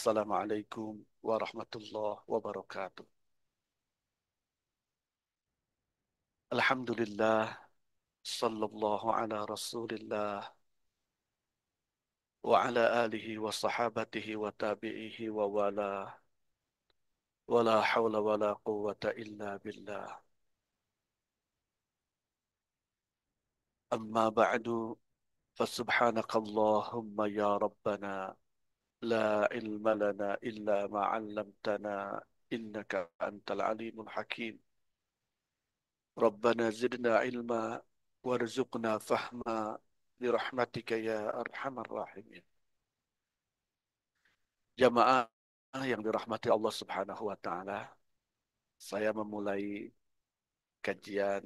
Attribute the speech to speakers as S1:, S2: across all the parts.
S1: Assalamualaikum warahmatullahi wabarakatuh. Alhamdulillah, sallallahu ala rasulillah, wa ala alihi wa sahabatihi wa tabi'ihi wa wala hawla wala quwwata illa billah. Amma ba'du, fasubhanaka Allahumma ya Rabbana, la ilma lana illa ma'allamtana, innaka antal alimul hakim. Rabbana zidna ilma warzuqna fahma birahmatika ya arhamar rahimin. Jamaah yang dirahmati Allah Subhanahu wa taala, saya memulai kajian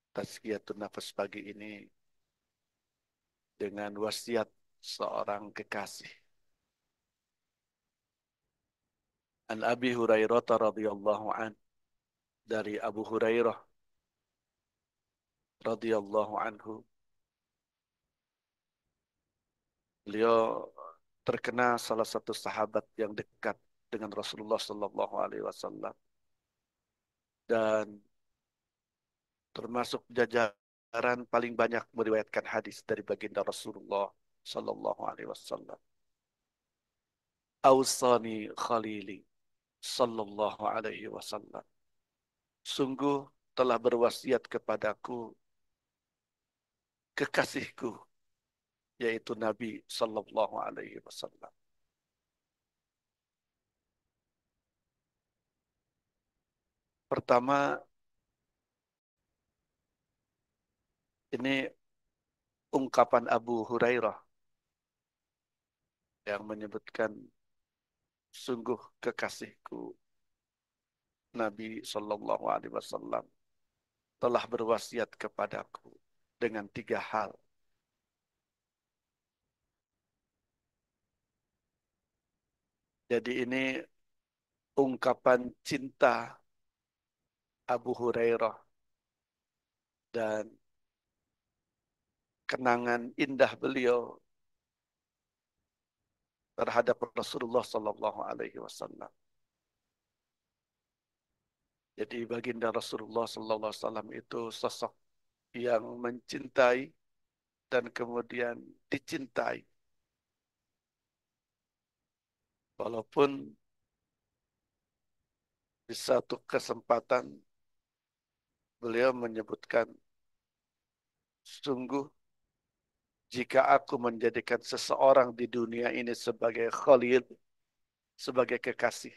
S1: Tazkiyatun Nafas pagi ini dengan wasiat seorang kekasih. An Abi Hurairah radhiyallahu an, dari Abu Hurairah radhiyallahu anhu, beliau terkena salah satu sahabat yang dekat dengan Rasulullah sallallahu alaihi wasallam dan termasuk jajaran paling banyak meriwayatkan hadis dari baginda Rasulullah sallallahu alaihi wasallam. Ausani Khalili sallallahu alaihi wasallam. Sungguh telah berwasiat kepadaku kekasihku, yaitu Nabi sallallahu alaihi wasallam. Pertama, ini ungkapan Abu Hurairah yang menyebutkan sungguh kekasihku Nabi sallallahu alaihi wasallam telah berwasiat kepadaku dengan tiga hal. Jadi ini ungkapan cinta Abu Hurairah dan kenangan indah beliau terhadap Rasulullah Sallallahu Alaihi Wasallam. Jadi baginda Rasulullah Sallallahu Alaihi Wasallam itu sosok yang mencintai dan kemudian dicintai. Walaupun di satu kesempatan beliau menyebutkan, sungguh jika aku menjadikan seseorang di dunia ini sebagai khalil, sebagai kekasih,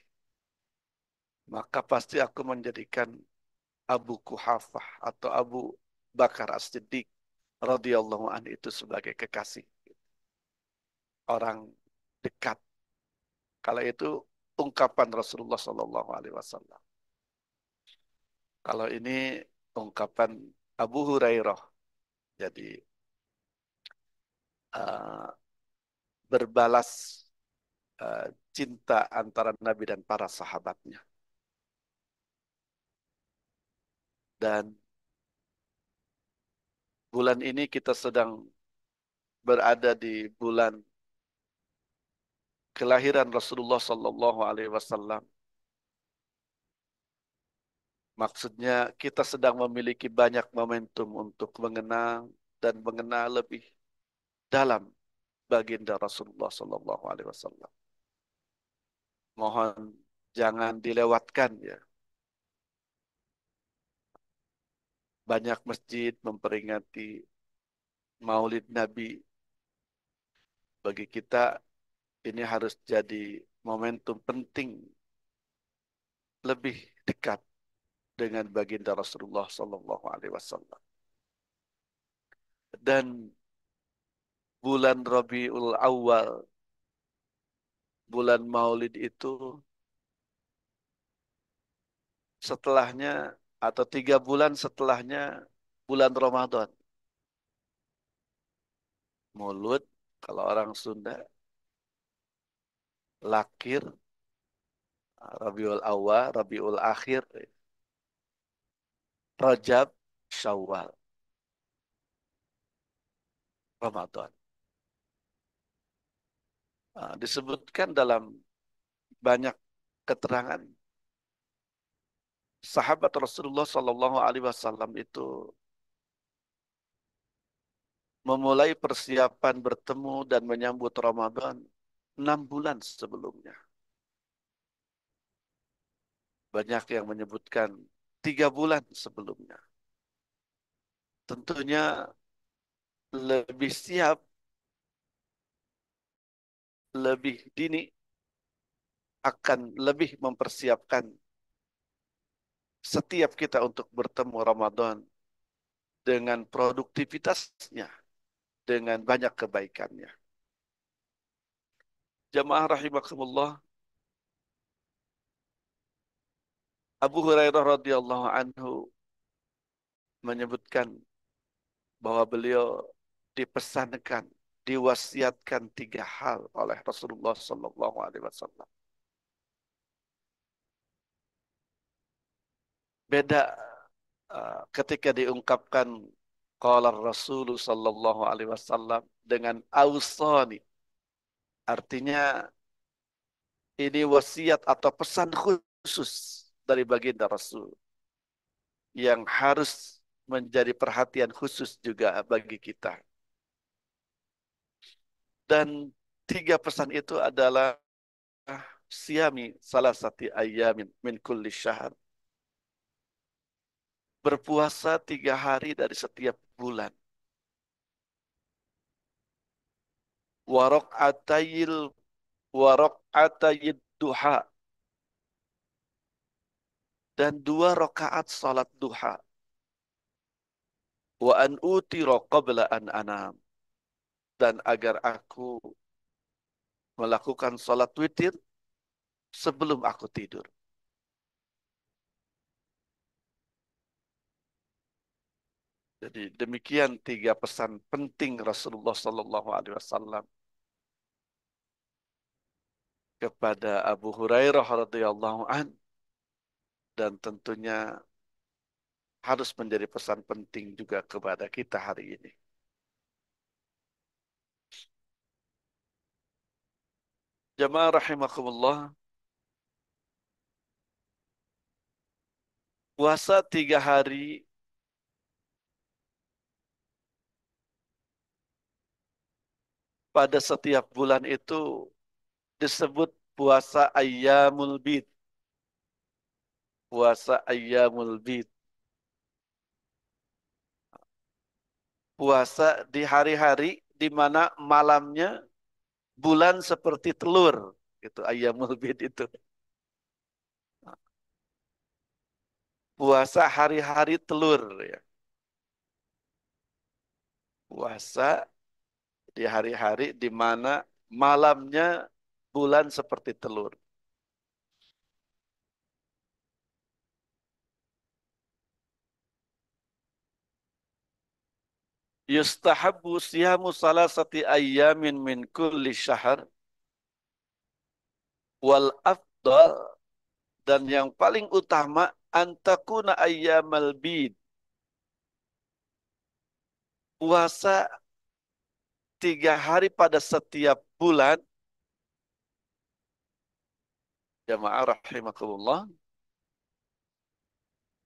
S1: maka pasti aku menjadikan Abu Kuhafah atau Abu Bakar As-Siddiq radhiyallahu anhu itu sebagai kekasih, orang dekat. Kalau itu ungkapan Rasulullah Sallallahu Alaihi Wasallam. Kalau ini ungkapan Abu Hurairah. Jadi uh, berbalas cinta antara Nabi dan para sahabatnya. Dan bulan ini kita sedang berada di bulan kelahiran Rasulullah Sallallahu Alaihi Wasallam. Maksudnya kita sedang memiliki banyak momentum untuk mengenang dan mengenal lebih dalam baginda Rasulullah Sallallahu Alaihi Wasallam. Mohon jangan dilewatkan ya. Banyak masjid memperingati Maulid Nabi. Bagi kita ini harus jadi momentum penting lebih dekat dengan baginda Rasulullah Sallallahu Alaihi Wasallam. Dan bulan Rabiul Awal, bulan Maulid itu setelahnya atau 3 bulan setelahnya bulan Ramadan. Maulud, kalau orang Sunda, Lakir, Rabiul Awal, Rabiul Akhir, Rajab, Syawal, Ramadan. Disebutkan dalam banyak keterangan sahabat Rasulullah Sallallahu Alaihi Wasallam itu memulai persiapan bertemu dan menyambut Ramadan 6 bulan sebelumnya. Banyak yang menyebutkan 3 bulan sebelumnya. Tentunya lebih siap, lebih dini akan lebih mempersiapkan setiap kita untuk bertemu Ramadan dengan produktivitasnya, dengan banyak kebaikannya. Jamaah rahimakumullah, Abu Hurairah radhiyallahu anhu menyebutkan bahwa beliau dipesankan, diwasiatkan 3 hal oleh Rasulullah Sallallahu Alaihi Wasallam. Beda ketika diungkapkan qala Rasul Sallallahu Alaihi Wasallam dengan ausani, artinya ini wasiat atau pesan khusus dari baginda Rasul yang harus menjadi perhatian khusus juga bagi kita. Dan 3 pesan itu adalah siami salah satu ayamin min kulli syahr. Berpuasa 3 hari dari setiap bulan. Warok atayil warok atayid duha. Dan 2 rakaat salat duha. Wa an utira qabla an anam. Dan agar aku melakukan salat witir sebelum aku tidur. Jadi demikian 3 pesan penting Rasulullah Sallallahu Alaihi Wasallam kepada Abu Hurairah radhiyallahu an, dan tentunya harus menjadi pesan penting juga kepada kita hari ini. Jamaah rahimakumullah, puasa 3 hari pada setiap bulan itu disebut puasa Ayyamul Bid. Puasa Ayyamul Bid. Puasa di hari-hari di mana malamnya bulan seperti telur. Itu Ayyamul Bid itu. Puasa hari-hari telur ya. Puasa di hari-hari di mana malamnya bulan seperti telur. Yustahabbu siyamu salasati ayyamin min kulli syahr wal afdal, dan yang paling utama antakuna ayyamal bid, puasa 3 hari pada setiap bulan. Jamaah rahimakumullah,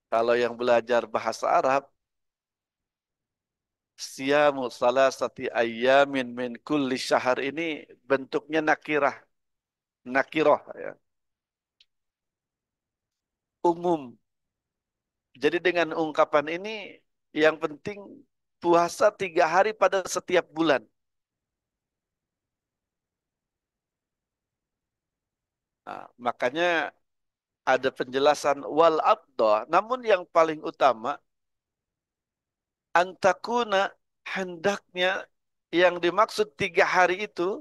S1: kalau yang belajar bahasa Arab, siyamu salasati ayyamin min kulli syahr ini bentuknya nakirah, nakiroh ya, umum. Jadi dengan ungkapan ini yang penting puasa 3 hari pada setiap bulan. Nah, makanya ada penjelasan wal abdah. Namun yang paling utama antakuna, hendaknya yang dimaksud 3 hari itu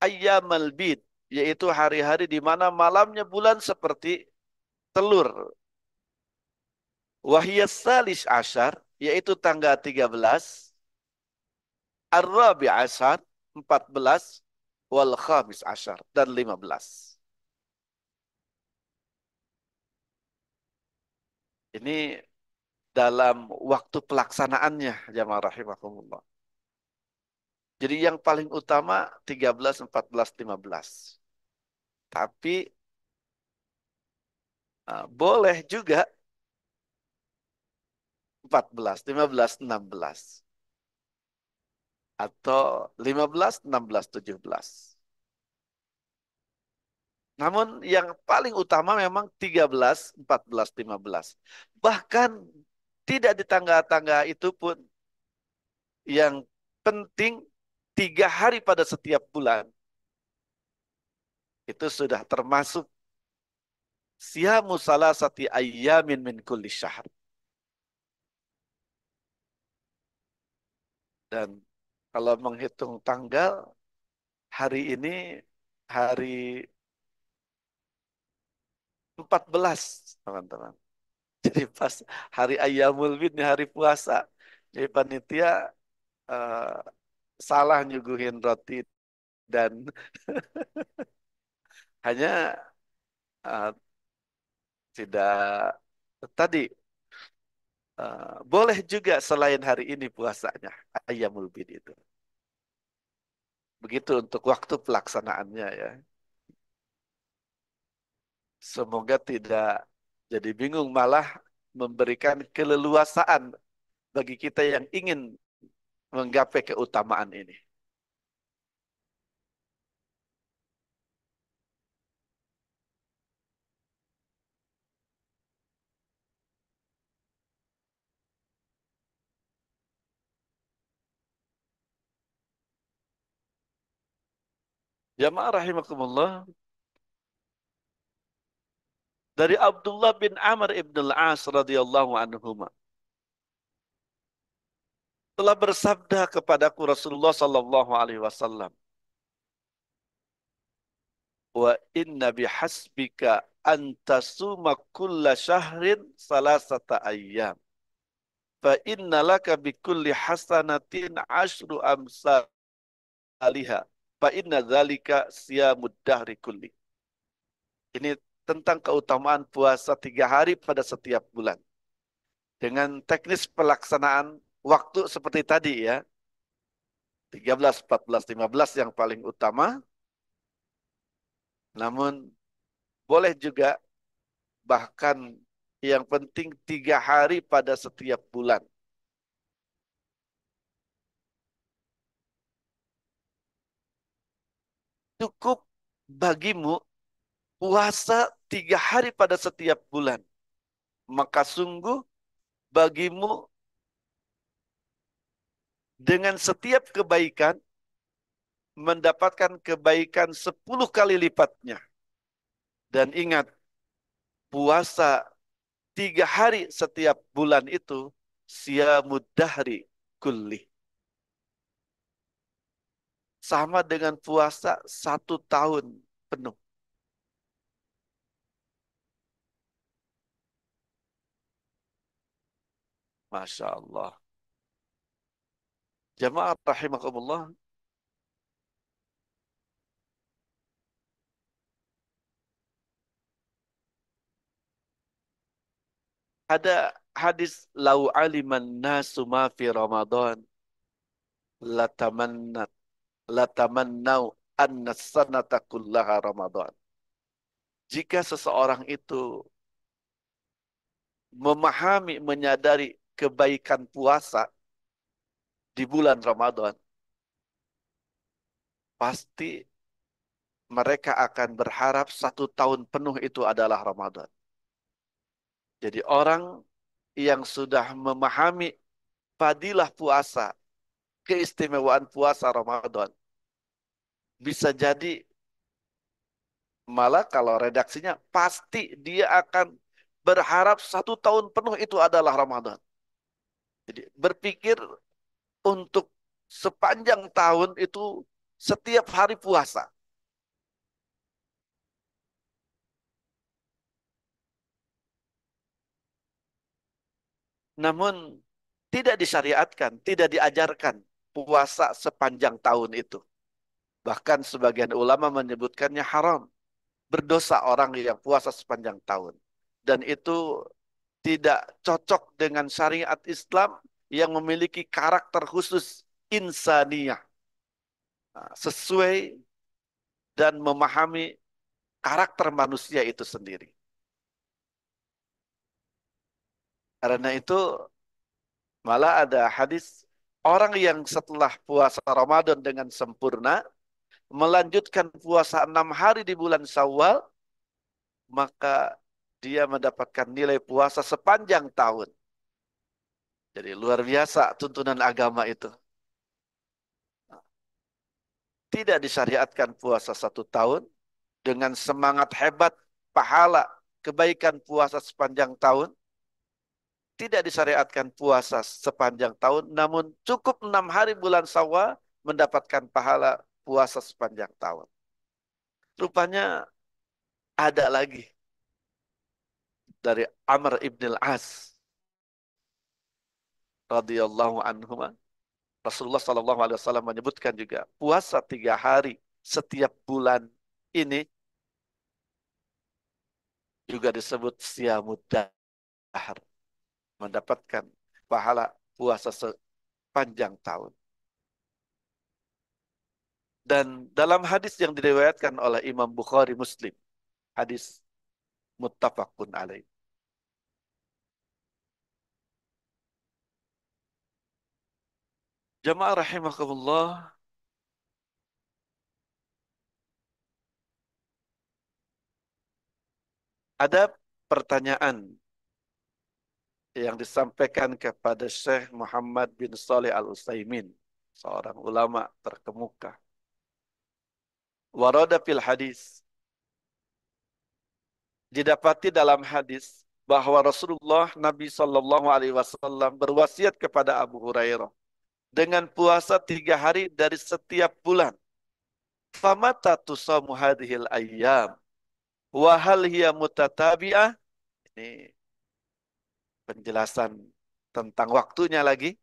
S1: ayyamal bid, yaitu hari-hari di mana malamnya bulan seperti telur. Wahiyas salis asyar, yaitu tanggal 13, ar-rabi asyar 14, wal khamis asyar dan 15. Ini dalam waktu pelaksanaannya, jamaah rahimakumullah. Jadi yang paling utama 13, 14, 15. Tapi boleh juga 14, 15, 16. Atau 15, 16, 17. Namun yang paling utama memang 13, 14, 15. Bahkan tidak di tangga-tangga itu pun yang penting 3 hari pada setiap bulan itu sudah termasuk siyamu salasati ayyamin min kulli syahr. Dan kalau menghitung tanggal, hari ini hari 14, teman-teman. Jadi pas hari Ayyamul Bid, nih hari puasa. Jadi panitia eh, salah nyuguhin roti dan hanya eh, tidak tadi boleh juga selain hari ini puasanya Ayyamul Bid itu. Begitu untuk waktu pelaksanaannya ya. Semoga tidak jadi bingung, malah memberikan keleluasaan bagi kita yang ingin menggapai keutamaan ini. Jamaah rahimakumullah, dari Abdullah bin Amr ibn al-As radhiyallahu anhuma telah bersabda kepadaku Rasulullah sallallahu alaihi wasallam, wa inna bihasbika antasuma kulla syahrin salasata ayyam fa inna laka bikulli hasanatin ashru amsalihha fa inna dzalika siyamud dahri kulli. Ini tentang keutamaan puasa 3 hari pada setiap bulan. Dengan teknis pelaksanaan waktu seperti tadi ya. 13, 14, 15 yang paling utama. Namun boleh juga bahkan yang penting 3 hari pada setiap bulan. Cukup bagimu puasa 3 hari pada setiap bulan. Maka sungguh bagimu dengan setiap kebaikan mendapatkan kebaikan 10 kali lipatnya. Dan ingat, puasa 3 hari setiap bulan itu siyamud dahri kulli. Sama dengan puasa 1 tahun penuh. Masya Allah. Jamaah rahimakumullah. Ada hadis lau aliman nasu ma fi Ramadan latamannat latamannau anna sanata kullaha Ramadan. Jika seseorang itu memahami, menyadari kebaikan puasa di bulan Ramadan, pasti mereka akan berharap 1 tahun penuh itu adalah Ramadan. Jadi orang yang sudah memahami fadilah puasa, keistimewaan puasa Ramadan, bisa jadi malah kalau redaksinya pasti dia akan berharap 1 tahun penuh itu adalah Ramadan. Jadi berpikir untuk sepanjang tahun itu setiap hari puasa. Namun tidak disyariatkan, tidak diajarkan puasa sepanjang tahun itu. Bahkan sebagian ulama menyebutkannya haram. Berdosa orang yang puasa sepanjang tahun. Dan itu tidak cocok dengan syariat Islam yang memiliki karakter khusus insaniyah. sesuai dan memahami karakter manusia itu sendiri. Karena itu malah ada hadis orang yang setelah puasa Ramadan dengan sempurna melanjutkan puasa 6 hari di bulan Syawal, maka dia mendapatkan nilai puasa sepanjang tahun. Jadi luar biasa tuntunan agama itu. Tidak disyariatkan puasa 1 tahun dengan semangat hebat, pahala, kebaikan puasa sepanjang tahun. Tidak disyariatkan puasa sepanjang tahun, namun cukup 6 hari bulan Syawal mendapatkan pahala puasa sepanjang tahun. Rupanya ada lagi dari Amr ibn al-As radhiyallahu anhu. Rasulullah Shallallahu Alaihi Wasallam menyebutkan juga puasa 3 hari setiap bulan ini juga disebut siyamud dahr, mendapatkan pahala puasa sepanjang tahun. Dan dalam hadis yang diriwayatkan oleh Imam Bukhari Muslim, hadis muttafaqun alaih. Jamaah rahimakumullah, ada pertanyaan yang disampaikan kepada Syekh Muhammad bin Saleh Al-Utsaimin, seorang ulama terkemuka. Warada fil hadis, didapati dalam hadis bahwa Rasulullah Nabi Shallallahu Alaihi Wasallam berwasiat kepada Abu Hurairah dengan puasa 3 hari dari setiap bulan. Famata tusamu hadhil ayyam wa hal hiya mutatabi'ah. Ini penjelasan tentang waktunya lagi.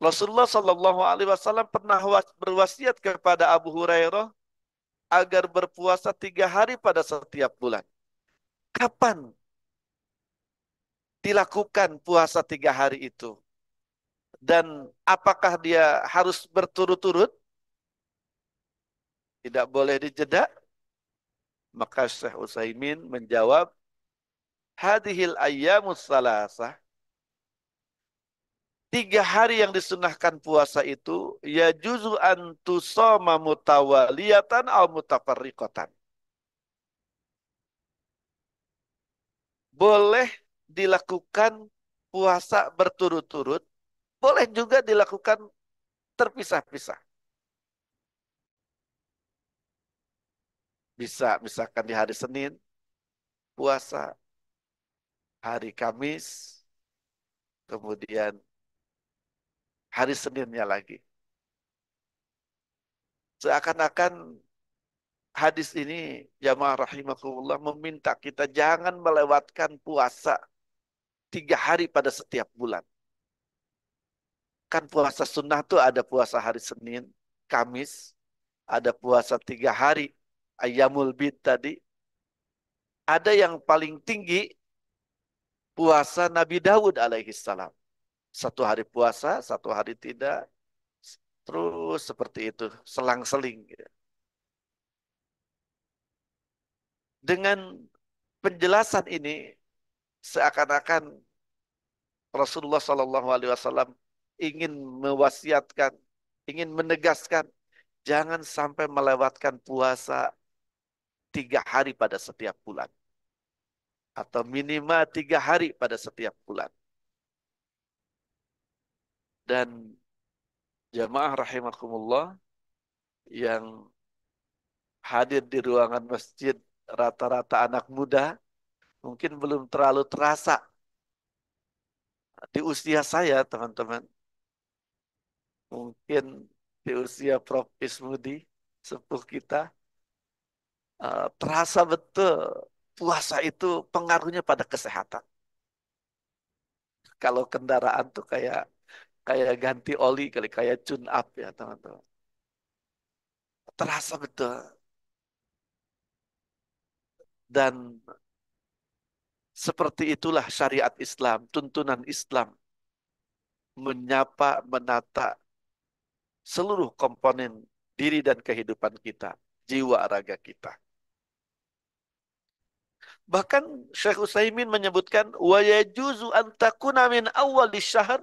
S1: Rasulullah Shallallahu Alaihi Wasallam pernah berwasiat kepada Abu Hurairah agar berpuasa 3 hari pada setiap bulan. Kapan dilakukan puasa 3 hari itu? Dan apakah dia harus berturut-turut? Tidak boleh dijeda? Maka Syekh Utsaimin menjawab, hadhil ayyamus salasah, 3 hari yang disunahkan puasa itu, ya juzu an tusoma mutawaliyatan al mutafarriqatan. Boleh dilakukan puasa berturut-turut, boleh juga dilakukan terpisah-pisah. Bisa misalkan di hari Senin puasa, hari Kamis, kemudian hari Seninnya lagi. Seakan-akan hadis ini jamaah rahimakumullah meminta kita jangan melewatkan puasa 3 hari pada setiap bulan. Kan puasa sunnah tuh ada puasa hari Senin, Kamis, ada puasa 3 hari, Ayyamul Bid tadi. Ada yang paling tinggi puasa Nabi Dawud alaihi salam. 1 hari puasa, 1 hari tidak. Terus seperti itu, selang-seling. Gitu. Dengan penjelasan ini, seakan-akan Rasulullah Shallallahu Alaihi Wasallam ingin mewasiatkan, ingin menegaskan, jangan sampai melewatkan puasa 3 hari pada setiap bulan, atau minimal 3 hari pada setiap bulan. Dan jamaah rahimakumullah yang hadir di ruangan masjid rata-rata anak muda, mungkin belum terlalu terasa di usia saya, teman-teman. Mungkin di usia Prof. Ismudi, sepuh kita, terasa betul puasa itu pengaruhnya pada kesehatan. Kalau kendaraan tuh kayak kayak ganti oli kali, kayak tune up ya teman-teman. Terasa betul. Dan seperti itulah syariat Islam, tuntunan Islam menyapa, menata seluruh komponen diri dan kehidupan kita, jiwa raga kita. Bahkan Syekh Utsaimin menyebutkan wa yajuzu an takuna min awwalis syahr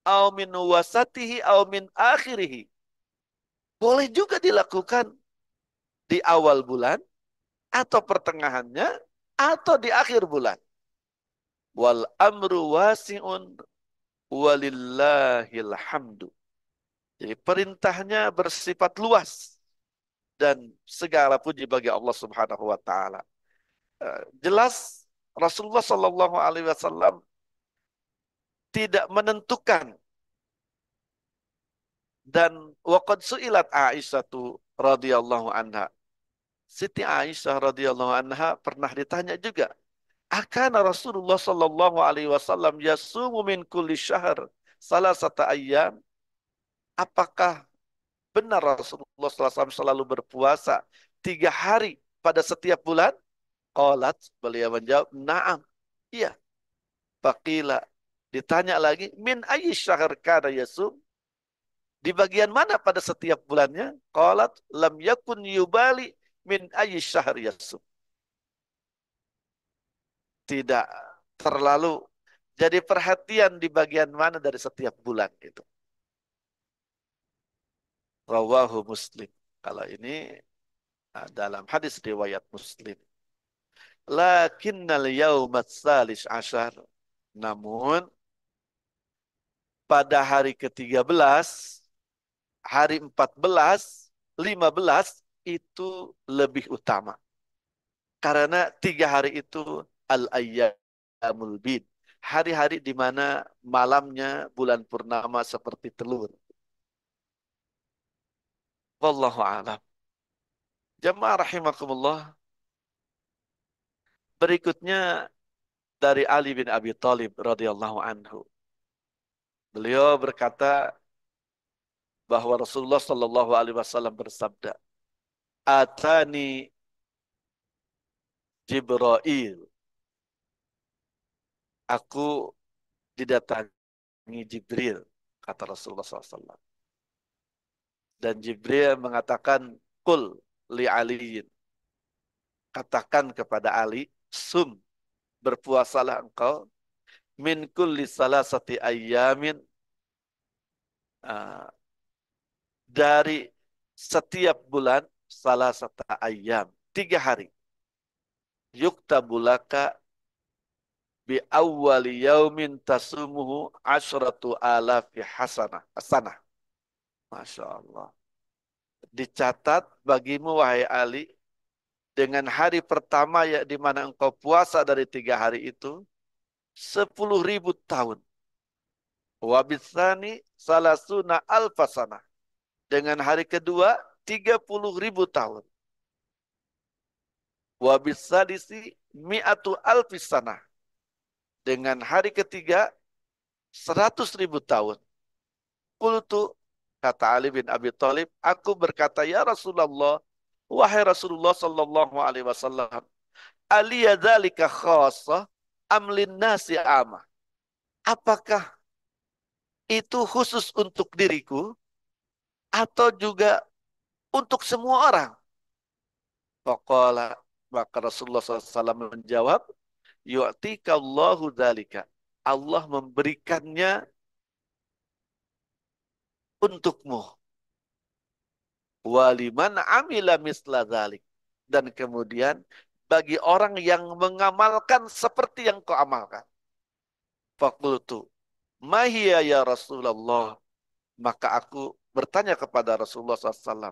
S1: aw min wasatihi aw min akhirih. Boleh juga dilakukan di awal bulan atau pertengahannya atau di akhir bulan. Wal amru wasi'un walillahil hamdu. Jadi perintahnya bersifat luas dan segala puji bagi Allah Subhanahu wa taala. Jelas Rasulullah Shallallahu alaihi wasallam tidak menentukan, dan waqad su'ilat Aisyah radhiyallahu anha. Siti Aisyah radhiyallahu anha pernah ditanya juga, "Akana Rasulullah sallallahu alaihi wasallam yasumu min kulli syahr salasata ayyam?" Apakah benar Rasulullah SAW selalu berpuasa 3 hari pada setiap bulan? Qalat, beliau menjawab, "Na'am." Iya. Faqila, ditanya lagi, "Min ayyi syahr kana yasum?" Di bagian mana pada setiap bulannya? Qalat, "Lam yakun yubali min ayyi syahr yasum." Tidak terlalu jadi perhatian di bagian mana dari setiap bulan itu. Rawahu Muslim. Kalau ini dalam hadis riwayat Muslim. Lakinnal yaumat salis asyar. Namun pada hari ke-13, hari 14, 15 itu lebih utama. Karena 3 hari itu al-ayyamul bid. Hari-hari di mana malamnya bulan purnama seperti telur. Wallahu a'lam. Jamaah rahimakumullah. Berikutnya dari Ali bin Abi Thalib radhiyallahu anhu. Beliau berkata bahwa Rasulullah Shallallahu alaihi wasallam bersabda, "Atani Jibril." Aku didatangi Jibril, kata Rasulullah SAW. Dan Jibril mengatakan, "Qul li aliyin." Katakan kepada Ali, "Sum, berpuasalah engkau min kulli salasati ayyamin, uh, dari setiap bulan salasata ayyam, 3 hari. Yuktabulaka bi awwali yaumin tasumuhu asyratu alafi hasanah." Masya Allah. Dicatat bagimu wahai Ali, dengan hari pertama ya di mana engkau puasa dari 3 hari itu 10.000 tahun. Wabitsani salasuna alfasana. Dengan hari kedua 30.000 tahun. Wabitsadisi mi'atu alfisana. Dengan hari ketiga 100.000 tahun. Qultu, kata Ali bin Abi Thalib, aku berkata, ya Rasulullah, wahai Rasulullah sallallahu alaihi wasallam, aliyadzalika khassah amlin nasi amah. Apakah itu khusus untuk diriku atau juga untuk semua orang? Faqala, maka Rasulullah SAW menjawab, yu'tikallahu dzalika. Allah memberikannya untukmu. Waliman amila misla dzalik. Dan kemudian bagi orang yang mengamalkan seperti yang kau amalkan. Faqultu, mahia ya Rasulullah. Maka aku bertanya kepada Rasulullah SAW,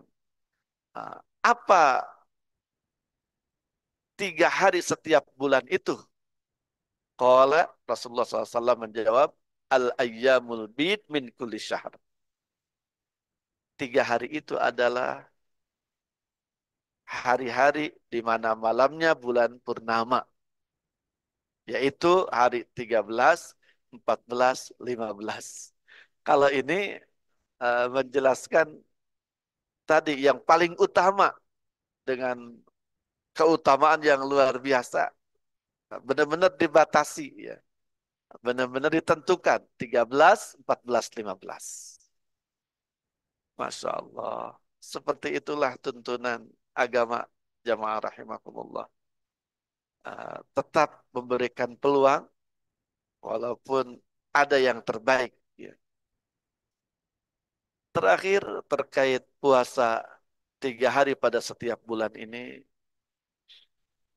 S1: apa 3 hari setiap bulan itu? Qala, Rasulullah SAW menjawab, al-ayyamul bid min kulli syahr. 3 hari itu adalah hari-hari di mana malamnya bulan purnama. Yaitu hari 13, 14, 15. Kalau ini menjelaskan tadi yang paling utama dengan keutamaan yang luar biasa. Benar-benar dibatasi ya. Benar-benar ditentukan 13, 14, 15. Masya Allah. Seperti itulah tuntunan agama jamaah rahimakumullah. Tetap memberikan peluang walaupun ada yang terbaik. Ya. Terakhir terkait puasa 3 hari pada setiap bulan ini,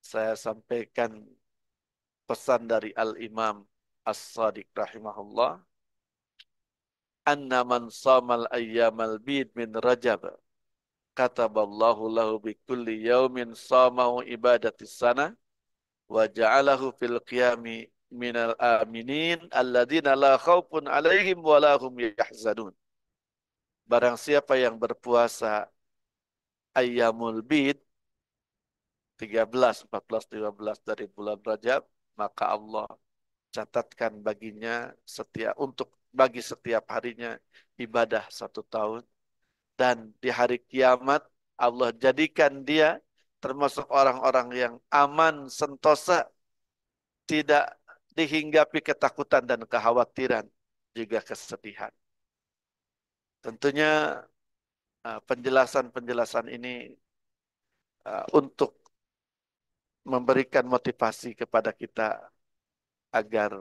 S1: saya sampaikan pesan dari Al-Imam As-Sadiq rahimahullah. Anna man samal ayyamal bid min Rajab kataballahu lahu bi kulli yaumin samahu ibadatis sana wa ja'alahu fil qiyami minal aminin alladzina la khaufun alaihim wa la hum yahzanun. Barang siapa yang berpuasa ayyamul bid 13, 14, 15 dari bulan Rajab, maka Allah catatkan baginya bagi setiap harinya ibadah 1 tahun. Dan di hari kiamat Allah jadikan dia termasuk orang-orang yang aman, sentosa, tidak dihinggapi ketakutan dan kekhawatiran, juga kesedihan. Tentunya penjelasan-penjelasan ini untuk memberikan motivasi kepada kita agar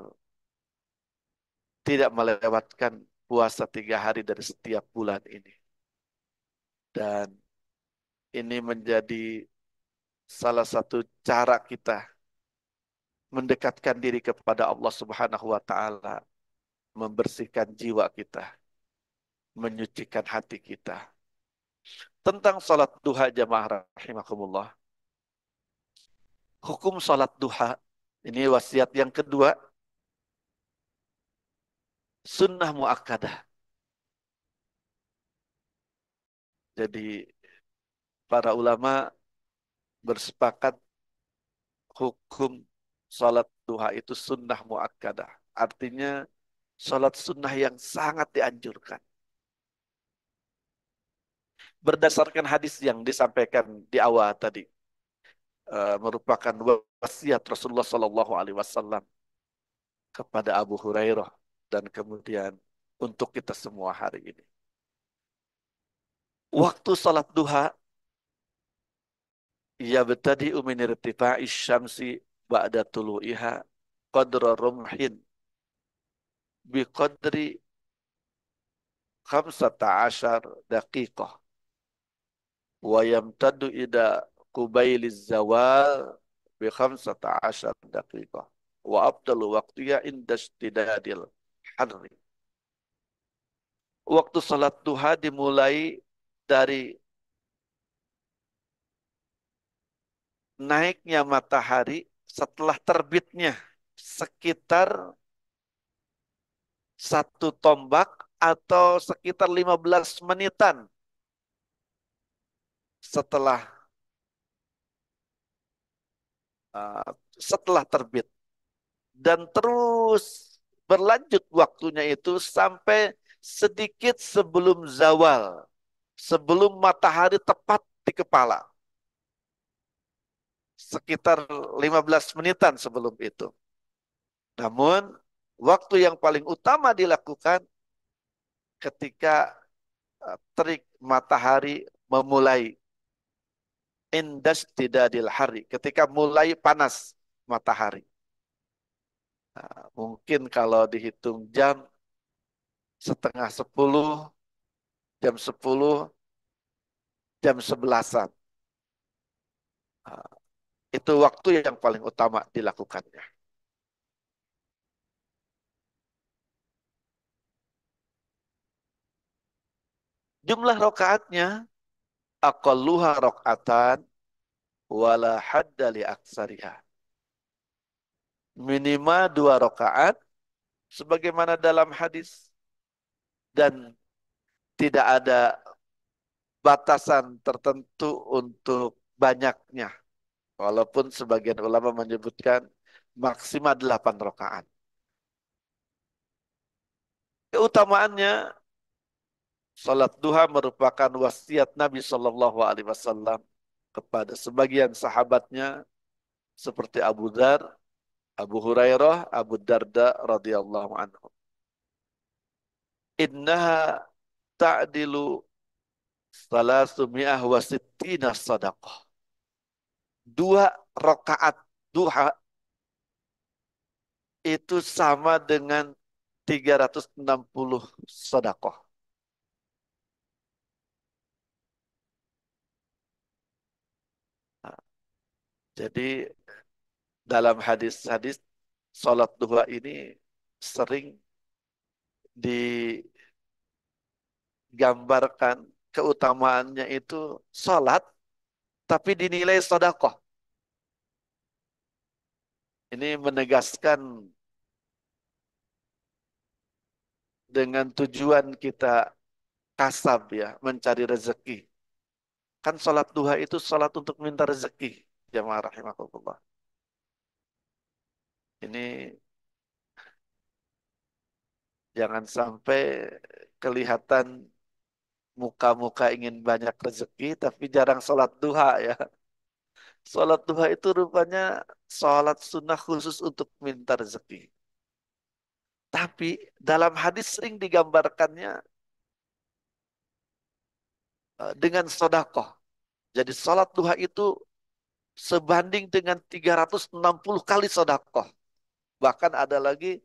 S1: tidak melewatkan puasa 3 hari dari setiap bulan ini. Dan ini menjadi salah satu cara kita mendekatkan diri kepada Allah Subhanahu wa taala, membersihkan jiwa kita, menyucikan hati kita. Tentang salat duha jamaah rahimakumullah. Hukum salat duha, ini wasiat yang kedua, sunnah muakkadah. Jadi para ulama bersepakat hukum salat duha itu sunnah muakkadah. Artinya salat sunnah yang sangat dianjurkan. Berdasarkan hadis yang disampaikan di awal tadi, merupakan wasiat Rasulullah Sallallahu Alaihi Wasallam kepada Abu Hurairah dan kemudian untuk kita semua hari ini. Waktu salat duha, ya betadi min irtifa'is syamsi ba'da tulu'iha qadra rumhin biqadri 15 daqiqah wa yamtaddu ida qubailiz zawal bi 15 daqiqah wa afdalu waqtiya inda istidadil harri. Waktu salat duha dimulai dari naiknya matahari setelah terbitnya sekitar 1 tombak atau sekitar 15 menitan setelah uh, setelah terbit, dan terus berlanjut waktunya itu sampai sedikit sebelum zawal, sebelum matahari tepat di kepala, sekitar 15 menitan sebelum itu. Namun waktu yang paling utama dilakukan ketika terik matahari memulai indas tidadil hari, ketika mulai panas matahari. Nah, mungkin kalau dihitung jam setengah 10, jam 10, jam 11-an. Nah, itu waktu yang paling utama dilakukannya. Jumlah rakaatnya aqalluha rakaatan wala hadda li aksariha. Minimal 2 rakaat sebagaimana dalam hadis, dan tidak ada batasan tertentu untuk banyaknya. Walaupun sebagian ulama menyebutkan maksimal 8 rakaat. Keutamaannya, salat duha merupakan wasiat Nabi Shallallahu Alaihi Wasallam kepada sebagian sahabatnya seperti Abu Dzar, Abu Hurairah, Abu Darda radhiyallahu anhu. Innaha ta'dilu Salasumiyah wa sittina sadaqah. Dua rakaat duha itu sama dengan 360 sedekah. Nah, jadi dalam hadis-hadis sholat duha ini sering digambarkan keutamaannya itu sholat tapi dinilai sedekah. Ini menegaskan dengan tujuan kita kasab ya, mencari rezeki. Kan sholat duha itu sholat untuk minta rezeki. Jamaah rahimakumullah. Ini jangan sampai kelihatan muka-muka ingin banyak rezeki tapi jarang sholat duha ya. Sholat duha itu rupanya sholat sunnah khusus untuk minta rezeki. Tapi dalam hadis sering digambarkannya dengan sodakoh. Jadi sholat duha itu sebanding dengan 360 kali sodakoh. Bahkan ada lagi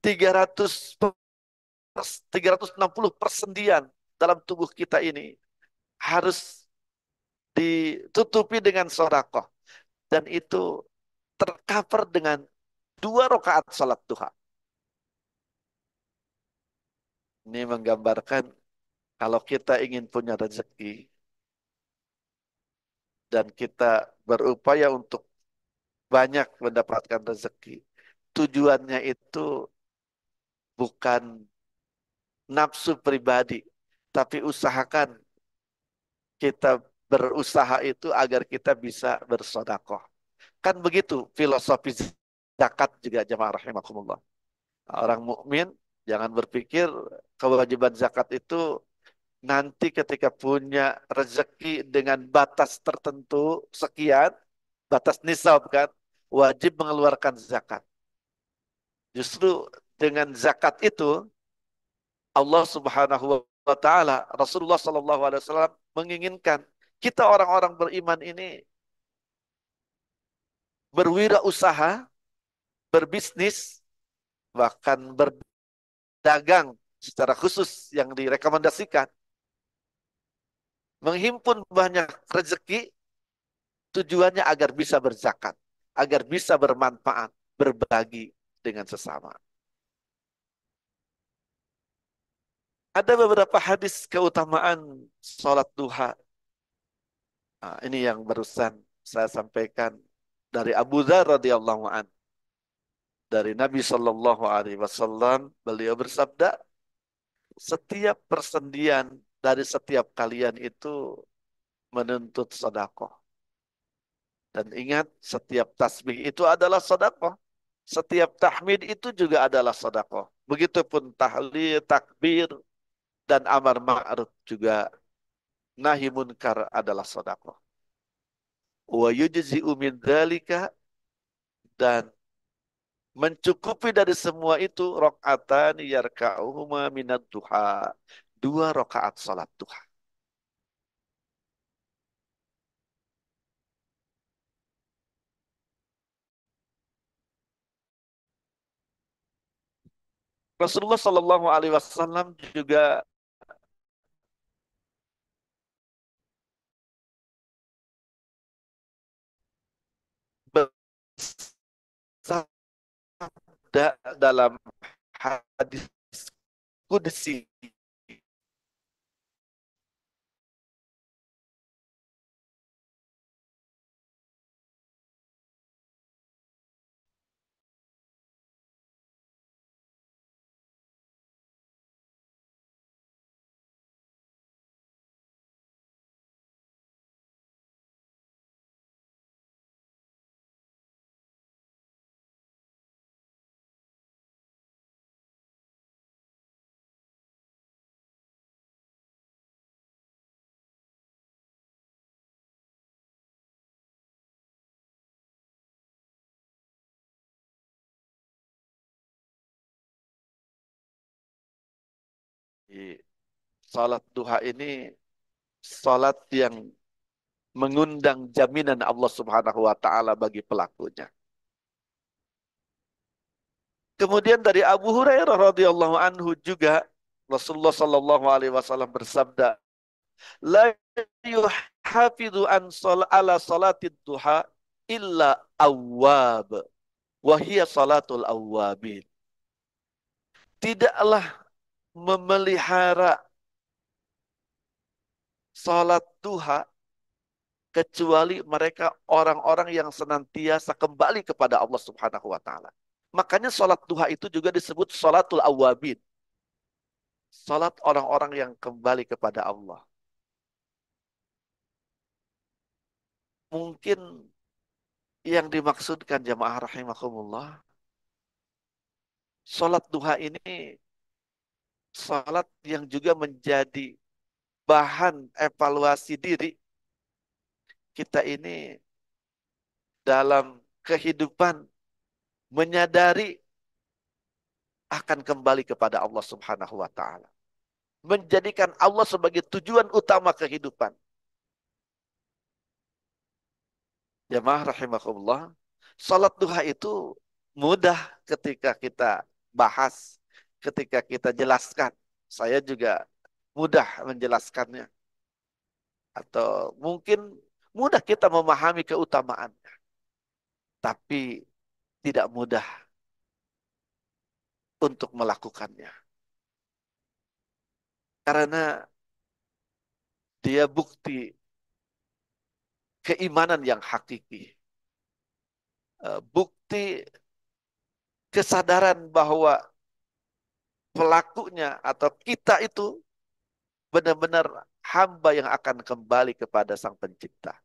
S1: 300 360 persendian dalam tubuh kita ini harus ditutupi dengan sodakoh. Dan itu tercover dengan dua rakaat salat duha. Ini menggambarkan kalau kita ingin punya rezeki dan kita berupaya untuk banyak mendapatkan rezeki, tujuannya itu bukan nafsu pribadi, tapi usahakan kita berusaha itu agar kita bisa bersodakoh. Kan begitu filosofi zakat juga jemaah rahimakumullah. Orang mukmin jangan berpikir kewajiban zakat itu nanti ketika punya rezeki dengan batas tertentu sekian, batas nisab kan, wajib mengeluarkan zakat. Justru dengan zakat itu Allah Subhanahu wa taala, Rasulullah sallallahu alaihi wasallam menginginkan kita orang-orang beriman ini berwirausaha, berbisnis, bahkan berdagang secara khusus yang direkomendasikan, menghimpun banyak rezeki tujuannya agar bisa berzakat, agar bisa bermanfaat, berbagi dengan sesama. Ada beberapa hadis keutamaan sholat duha. Nah, ini yang barusan saya sampaikan dari Abu Dzar radhiyallahu an. Dari Nabi Shallallahu Alaihi Wasallam, beliau bersabda, setiap persendian dari setiap kalian itu menuntut sedekah. Dan ingat, setiap tasbih itu adalah sedekah. Setiap tahmid itu juga adalah sedekah. Begitupun tahlil, takbir, dan amar ma'ruf juga nahi munkar adalah sedekah. Wa yujzi'u min dzalika, dan mencukupi dari semua itu rakaatan yarka'uhuma minad duha. Dua rakaat salat duha. Rasulullah Shallallahu Alaihi Wasallam juga dalam hadis kudsi, salat duha ini salat yang mengundang jaminan Allah Subhanahu wa taala bagi pelakunya. Kemudian dari Abu Hurairah radhiyallahu anhu juga Rasulullah sallallahu alaihi wasallam bersabda, "La yuhafidhu an ala salatid duha illa awwab, wa hiya salatul awwabin." Tidaklah memelihara salat duha kecuali mereka orang-orang yang senantiasa kembali kepada Allah Subhanahu wa taala. Makanya salat duha itu juga disebut salatul awwabin. Salat orang-orang yang kembali kepada Allah. Mungkin yang dimaksudkan jamaah rahimakumullah, salat duha ini salat yang juga menjadi bahan evaluasi diri kita ini dalam kehidupan, menyadari akan kembali kepada Allah Subhanahu wa taala. Menjadikan Allah sebagai tujuan utama kehidupan. Jamaah rahimakumullah, salat duha itu mudah ketika kita bahas, ketika kita jelaskan. Saya juga mudah menjelaskannya. Atau mungkin mudah kita memahami keutamaan. Tapi tidak mudah untuk melakukannya. Karena dia bukti keimanan yang hakiki. Bukti kesadaran bahwa pelakunya atau kita itu benar-benar hamba yang akan kembali kepada Sang Pencipta.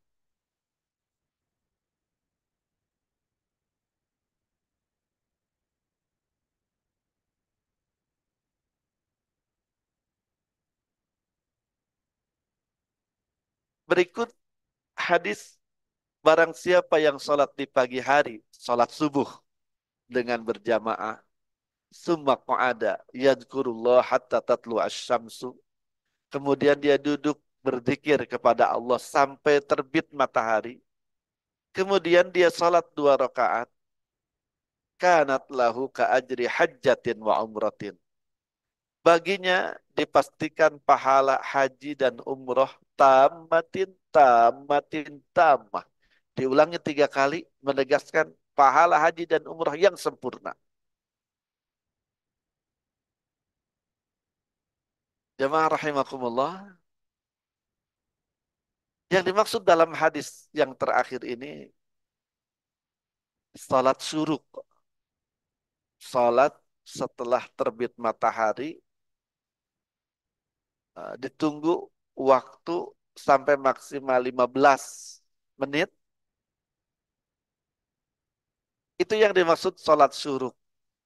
S1: Berikut hadis, barang siapa yang sholat di pagi hari, sholat subuh dengan berjamaah, summa qa'ada yadhkurullah hatta tatlu asy-syamsu. Kemudian dia duduk berzikir kepada Allah sampai terbit matahari. Kemudian dia sholat 2 rakaat. Kanat lahu ka ajri hajjatin wa umratin. Baginya dipastikan pahala haji dan umroh tamatin, tamatin, tamah. Diulangi 3 kali menegaskan pahala haji dan umroh yang sempurna. Jemaah rahimakumullah. Yang dimaksud dalam hadis yang terakhir ini salat syuruk. Salat setelah terbit matahari, ditunggu waktu sampai maksimal 15 menit. Itu yang dimaksud salat syuruk.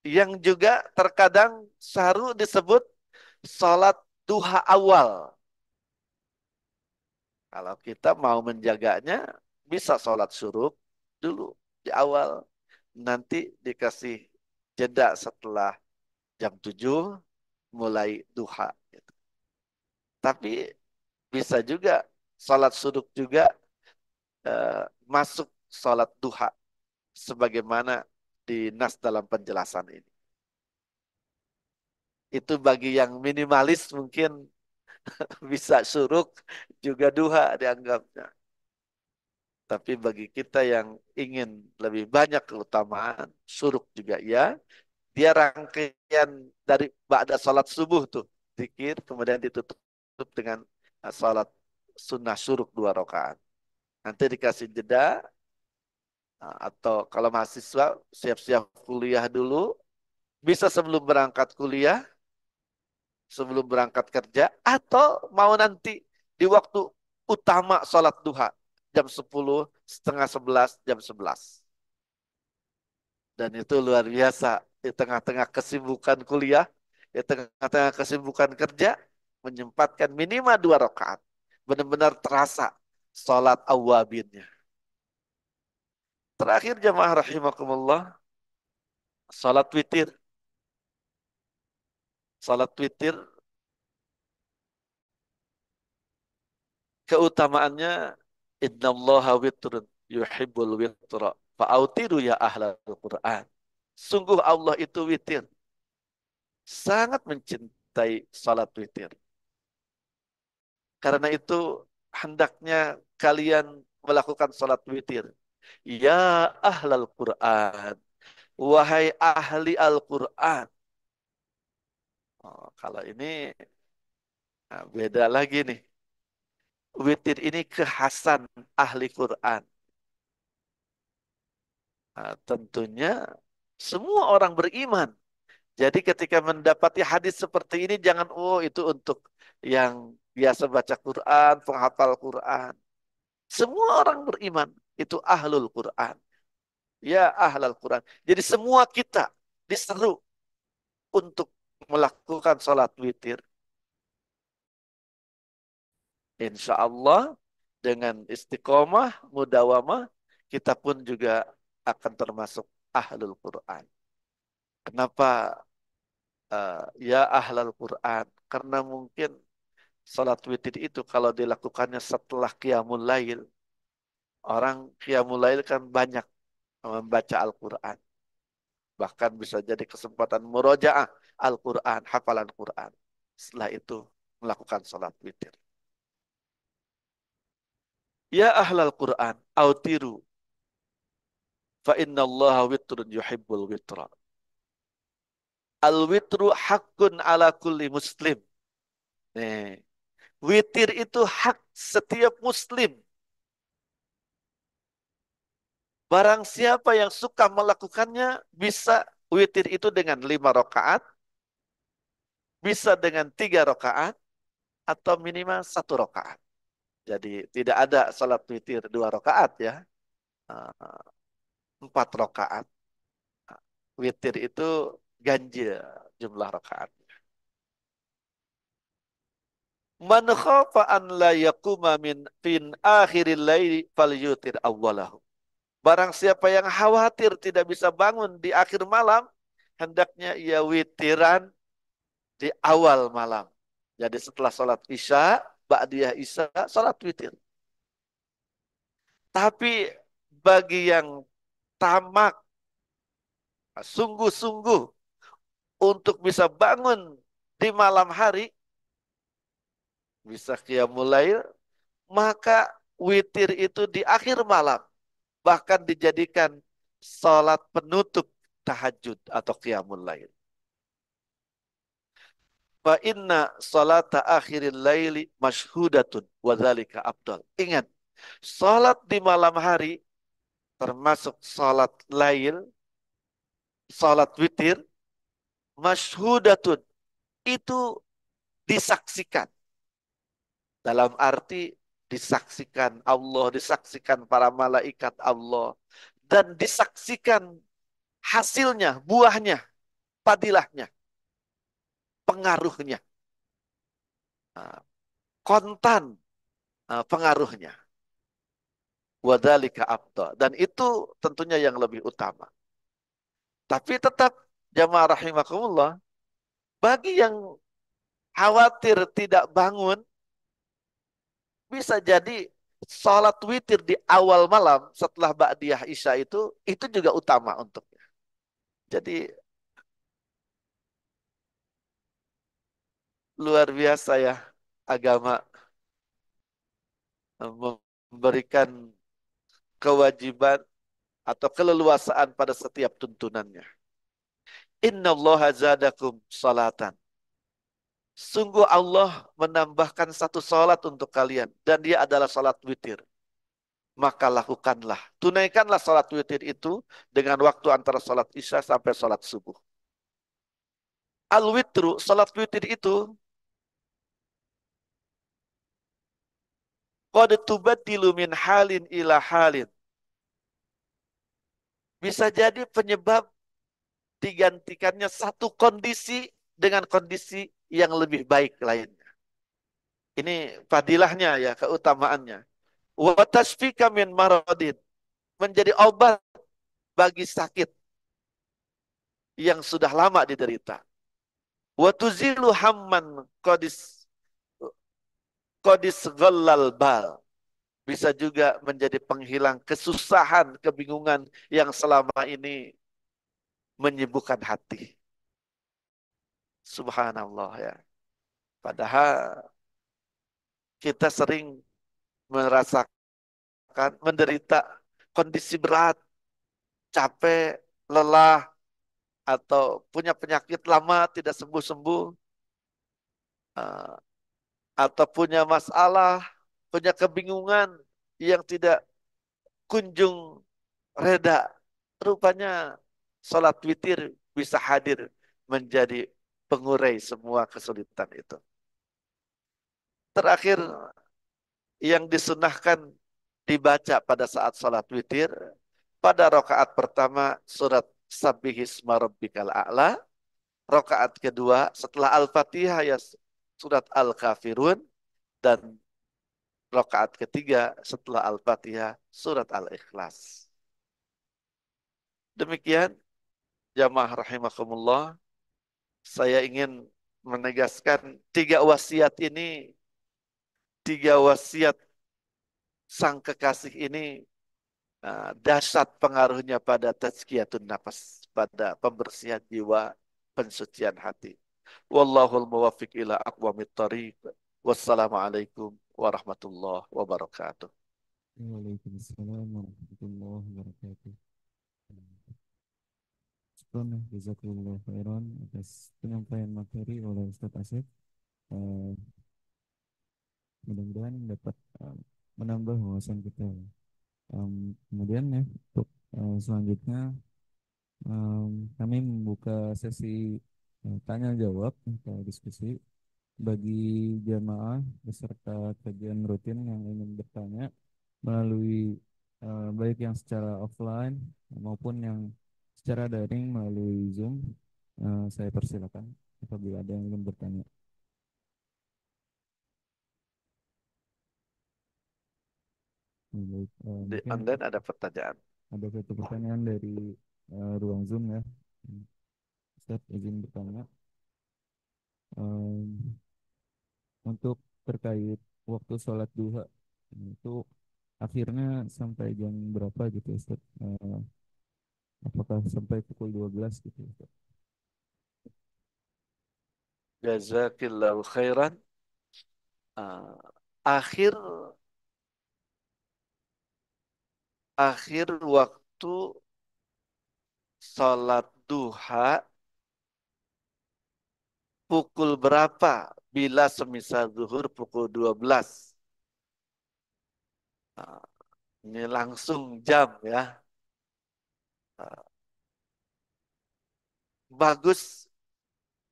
S1: Yang juga terkadang saru disebut salat duha awal. Kalau kita mau menjaganya, bisa salat syuruk dulu di awal. Nanti dikasih jeda setelah jam 7 mulai duha. Tapi bisa juga salat syuruk juga masuk salat duha. Sebagaimana di nas dalam penjelasan ini. Itu bagi yang minimalis mungkin bisa suruk juga duha dianggapnya. Tapi bagi kita yang ingin lebih banyak keutamaan, suruk juga ya. Dia rangkaian dari ba'da salat subuh tuh. Zikir, kemudian ditutup dengan salat sunnah suruk 2 rakaat. Nanti dikasih jeda, atau kalau mahasiswa siap-siap kuliah dulu, bisa sebelum berangkat kuliah, sebelum berangkat kerja, atau mau nanti di waktu utama sholat duha, jam 10, setengah 11, jam 11. Dan itu luar biasa, di tengah-tengah kesibukan kuliah, di tengah-tengah kesibukan kerja, menyempatkan minimal 2 rakaat. Benar-benar terasa sholat awabinnya. Terakhir jamaah rahimakumullah, sholat witir. Sholat witir Keutamaannya, innallaha witrun yuhibbul witra fa'autiru ya ahlal Qur'an. Sungguh Allah itu witir, sangat mencintai salat witir. Karena itu hendaknya kalian melakukan salat witir. Ya ahlal Qur'an, wahai ahli Al-Quran. Oh, kalau ini beda lagi nih. Witir ini kekhasan ahli Quran. Tentunya semua orang beriman. Jadi ketika mendapati hadis seperti ini, jangan, oh itu untuk yang biasa baca Quran, penghafal Quran. Semua orang beriman, itu ahlul Quran. Ya ahlul Quran. Jadi semua kita diseru untuk melakukan sholat witir. Insya Allah dengan istiqomah, mudawamah, kita pun juga akan termasuk ahlul Quran. Kenapa ya ahlul Quran? Karena mungkin salat witir itu kalau dilakukannya setelah qiyamul lail, orang qiyamul lail kan banyak membaca Al-Quran. Bahkan bisa jadi kesempatan murojaah Al-Quran, hafalan Quran. Setelah itu melakukan salat witir. Ya ahlal Quran, autiru fa innallaha witrun yuhibbul witra. Al-witru hakun ala kulli muslim. Nih, witir itu hak setiap muslim. Barang siapa yang suka melakukannya, bisa witir itu dengan 5 rakaat, bisa dengan 3 rakaat, atau minimal 1 rakaat. Jadi tidak ada salat witir 2 rakaat ya, 4 rakaat. Witir itu ganjil jumlah rakaat. Man khafa an la yaquma min fin akhiril laili falyutir awwalahu. Barang siapa yang khawatir tidak bisa bangun di akhir malam, hendaknya ia witiran di awal malam. Jadi setelah sholat isya, ba'diyah isya, sholat witir. Tapi bagi yang tamak, sungguh-sungguh untuk bisa bangun di malam hari, bisa qiyamul lail, maka witir itu di akhir malam. Bahkan dijadikan sholat penutup tahajud atau qiyamul lail. Fa inna salata akhiril laili masyhudatun wa dzalika afdal. Ingat, salat di malam hari termasuk salat lail, salat witir, masyhudatun itu disaksikan. Dalam arti disaksikan Allah, disaksikan para malaikat Allah, dan disaksikan hasilnya, buahnya, padilahnya, pengaruhnya, kontan pengaruhnya. Wadhalika afdal. Dan itu tentunya yang lebih utama. Tapi tetap jamaah rahimakumullah, bagi yang khawatir tidak bangun, bisa jadi sholat witir di awal malam setelah ba'diyah isya itu juga utama untuknya. Jadi luar biasa ya agama memberikan kewajiban atau keleluasaan pada setiap tuntunannya. Innallaha zadakum salatan. Sungguh Allah menambahkan satu salat untuk kalian. Dan dia adalah salat witir. Maka lakukanlah. Tunaikanlah salat witir itu dengan waktu antara salat isya sampai salat subuh. Al-witru, salat witir itu qad tubaddilu min halin ila halin. Bisa jadi penyebab digantikannya satu kondisi dengan kondisi yang lebih baik lainnya. Ini fadilahnya ya, keutamaannya. Wa tasfika min maradin. Menjadi obat bagi sakit yang sudah lama diderita. Wa tuzilu hamman qadis qadis ghallal bal. Bisa juga menjadi penghilang kesusahan, kebingungan yang selama ini menyibukkan hati. Subhanallah ya. Padahal kita sering merasakan menderita kondisi berat, capek, lelah, atau punya penyakit lama tidak sembuh-sembuh, eh, atau punya masalah, punya kebingungan yang tidak kunjung reda. Rupanya sholat witir bisa hadir menjadi pengurai semua kesulitan itu. Terakhir, yang disunahkan dibaca pada saat sholat witir, pada rakaat pertama surat Sabbihisma Rabbikal A'la, rakaat kedua setelah Al-Fatihah ya surat Al-Kafirun, dan rakaat ketiga setelah Al-Fatihah surat Al-Ikhlas. Demikian jamaah rahimakumullah, saya ingin menegaskan tiga wasiat ini, tiga wasiat sang kekasih ini dahsyat pengaruhnya pada tazkiyatun nafas, pada pembersihan jiwa, pensucian hati. Wallahul muwaffiq ila aqwamit thariq. Wassalamualaikum warahmatullahi wabarakatuh.
S2: Waalaikumsalam warahmatullahi wabarakatuh. Syukron, jazakumullah khairan atas penyampaian materi oleh Ustadz Asep. Eh, Mudah-mudahan dapat menambah wawasan kita. Kemudian ya, untuk selanjutnya kami membuka sesi tanya jawab atau diskusi bagi jamaah beserta kajian rutin yang ingin bertanya melalui baik yang secara offline maupun yang secara daring melalui Zoom. Saya persilakan apabila ada yang ingin bertanya. Baik,
S1: Di
S2: mungkin
S1: online ada pertanyaan.
S2: ada satu pertanyaan dari ruang Zoom ya. Ustaz izin bertanya. Em, untuk terkait waktu sholat duha itu akhirnya sampai jam berapa gitu Ustaz? Apakah sampai pukul 12 gitu Ustaz?
S1: Jazakillahu khairan. Ah, akhir akhir waktu sholat duha pukul berapa? Bila semisal zuhur pukul 12. Ah, ini langsung jam ya. Ah, bagus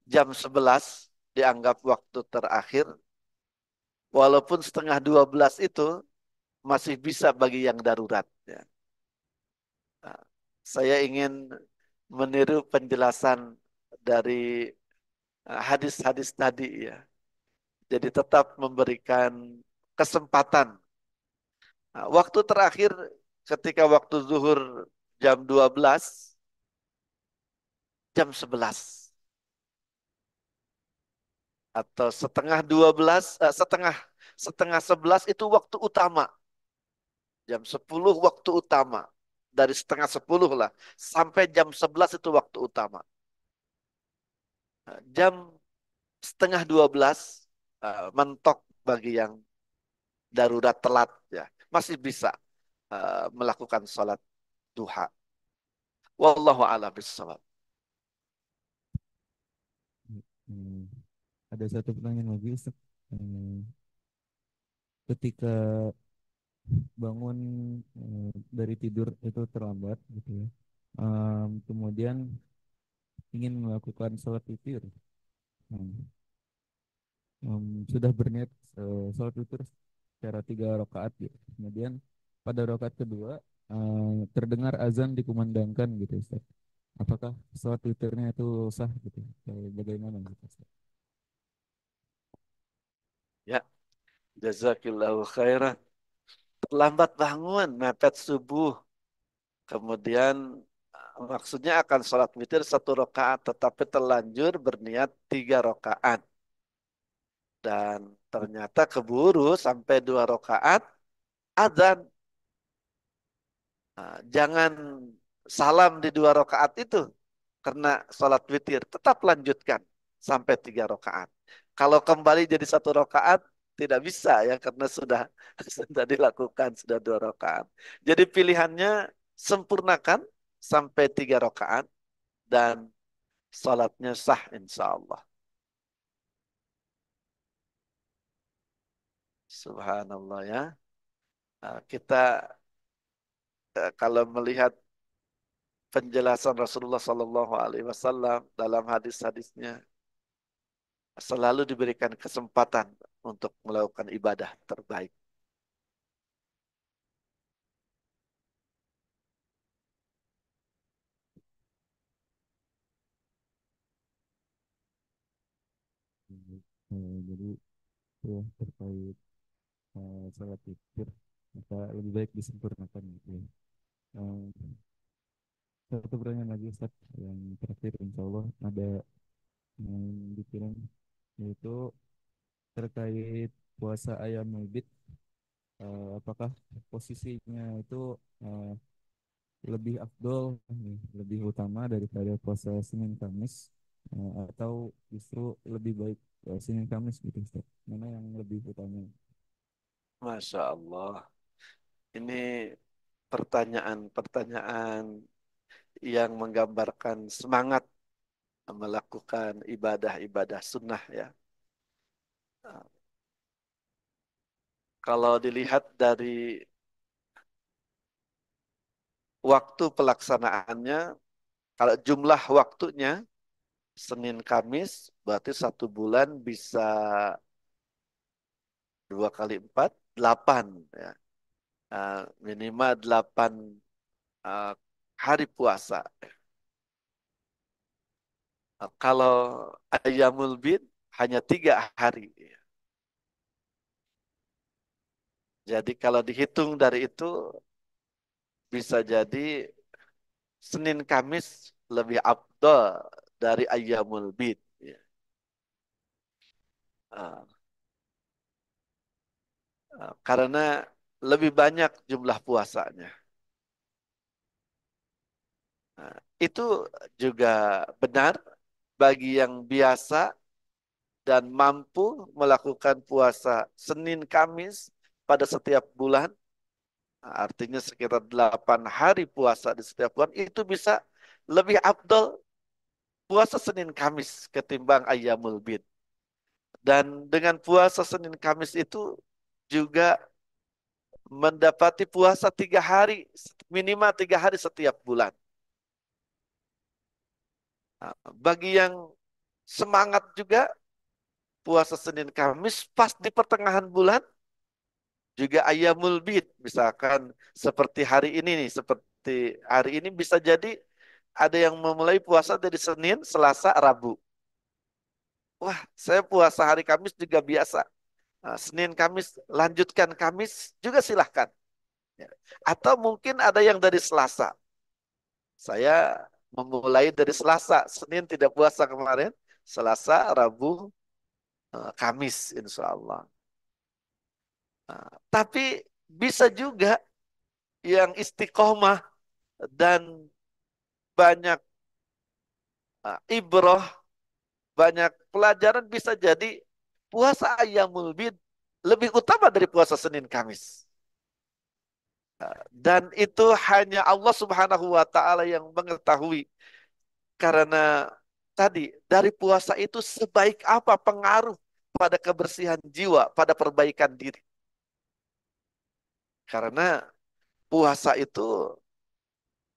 S1: jam 11 dianggap waktu terakhir. Walaupun setengah 12 itu masih bisa bagi yang darurat. Ya. Nah, saya ingin meniru penjelasan dari hadis-hadis tadi ya. Jadi tetap memberikan kesempatan. Nah, waktu terakhir ketika waktu zuhur jam 12, jam 11 atau setengah 12, setengah setengah 11 itu waktu utama. Jam 10 waktu utama. Dari setengah 10 lah sampai jam 11 itu waktu utama. Nah, jam setengah 12 mentok bagi yang darurat telat ya. Masih bisa melakukan sholat duha. Wallahu a'lam bishawab.
S2: Hmm, ada satu pertanyaan lagi Ustaz. Ketika bangun dari tidur itu terlambat gitu ya. Kemudian ingin melakukan sholat witir. Hmm, sudah berniat sholat witir secara 3 rakaat gitu. Kemudian pada rakaat kedua terdengar azan dikumandangkan gitu Ustaz. Apakah sholat witirnya itu sah gitu? Bagaimana gitu Ustaz?
S1: Ya, jazakillahu khairan. Terlambat bangun, mepet subuh. Kemudian maksudnya akan sholat witir 1 rakaat, tetapi terlanjur berniat 3 rakaat. Dan ternyata keburu sampai 2 rakaat adzan. Nah, jangan salam di 2 rakaat itu karena sholat witir. Tetap lanjutkan sampai 3 rakaat. Kalau kembali jadi 1 rakaat tidak bisa ya karena sudah sudah dilakukan sudah 2 rakaat. Jadi pilihannya sempurnakan sampai 3 rakaat dan sholatnya sah insya Allah. Subhanallah ya. Nah, kita kalau melihat penjelasan Rasulullah Sallallahu Alaihi Wasallam dalam hadis-hadisnya selalu diberikan kesempatan untuk melakukan ibadah terbaik.
S2: Jadi ya terkait sholat witir maka lebih baik disempurnakan gitu ya. Eh, Satu pertanyaan lagi Ustaz yang terakhir insya Allah ada yang dikirim yaitu terkait puasa ayam bid, apakah posisinya itu eh, lebih afdol, lebih utama daripada puasa Senin Kamis, atau justru lebih baik Senin Kamis gitu Ustaz? Mana yang lebih utama?
S1: Masya Allah. Ini pertanyaan-pertanyaan yang menggambarkan semangat melakukan ibadah-ibadah sunnah ya. Kalau dilihat dari waktu pelaksanaannya, kalau jumlah waktunya Senin Kamis berarti 1 bulan bisa 2 kali 4, 8 ya. Minimal 8 uh, hari puasa. Kalau Ayyamul Bid hanya 3 hari. Jadi kalau dihitung dari itu bisa jadi Senin Kamis lebih afdal dari Ayyamul Bid. Ya. Uh, karena lebih banyak jumlah puasanya. Nah, itu juga benar bagi yang biasa dan mampu melakukan puasa Senin Kamis pada setiap bulan. Nah, artinya sekitar 8 hari puasa di setiap bulan itu bisa lebih afdol puasa Senin Kamis ketimbang Ayyamul Bid. Dan dengan puasa Senin Kamis itu juga mendapati puasa 3 hari, minimal 3 hari setiap bulan. Nah, bagi yang semangat juga puasa Senin Kamis pas di pertengahan bulan juga Ayyamul Bid. Misalkan seperti hari ini nih, seperti hari ini bisa jadi ada yang memulai puasa dari Senin, Selasa, Rabu. Wah, saya puasa hari Kamis juga biasa. Nah, Senin, Kamis, lanjutkan Kamis juga silahkan. Ya. Atau mungkin ada yang dari Selasa. Saya memulai dari Selasa. Senin tidak puasa kemarin. Selasa, Rabu, Kamis insya Allah. Nah, tapi bisa juga yang istiqomah dan banyak ibroh, banyak pelajaran bisa jadi puasa Ayyamul Bid lebih utama dari puasa Senin Kamis. Dan itu hanya Allah Subhanahu wa taala yang mengetahui karena tadi dari puasa itu sebaik apa pengaruh pada kebersihan jiwa, pada perbaikan diri. Karena puasa itu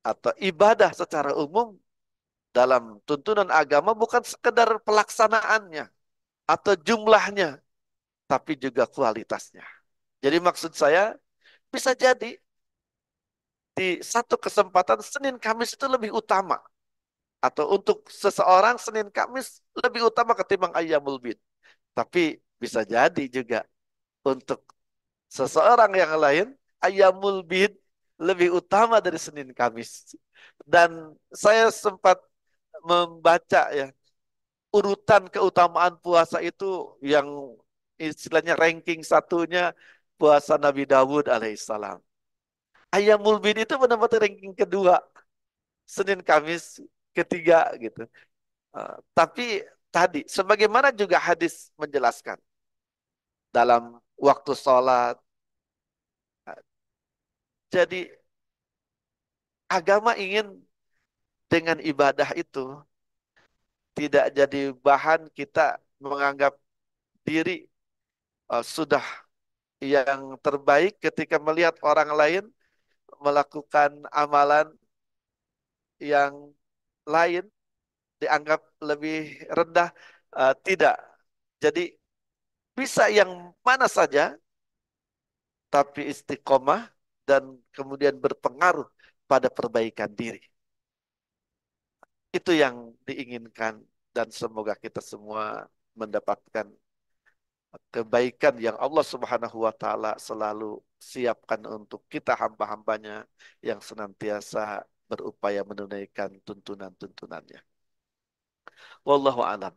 S1: atau ibadah secara umum dalam tuntunan agama bukan sekedar pelaksanaannya atau jumlahnya, tapi juga kualitasnya. Jadi maksud saya bisa jadi di satu kesempatan Senin Kamis itu lebih utama. Atau untuk seseorang Senin Kamis lebih utama ketimbang Ayyamul Bid. Tapi bisa jadi juga untuk seseorang yang lain Ayyamul Bid lebih utama dari Senin Kamis. Dan saya sempat membaca ya urutan keutamaan puasa itu yang istilahnya ranking satunya puasa Nabi Dawud alaihissalam. Ayyamul Bid itu menempati ranking kedua, Senin Kamis ketiga gitu. Tapi tadi, sebagaimana juga hadis menjelaskan dalam waktu sholat. Jadi agama ingin dengan ibadah itu tidak jadi bahan kita menganggap diri sudah yang terbaik ketika melihat orang lain melakukan amalan yang lain dianggap lebih rendah. Tidak. Jadi bisa yang mana saja tapi istiqomah dan kemudian berpengaruh pada perbaikan diri. Itu yang diinginkan dan semoga kita semua mendapatkan kebaikan yang Allah Subhanahu wa taala selalu siapkan untuk kita hamba-hambanya yang senantiasa berupaya menunaikan tuntunan-tuntunannya. Wallahu a'lam.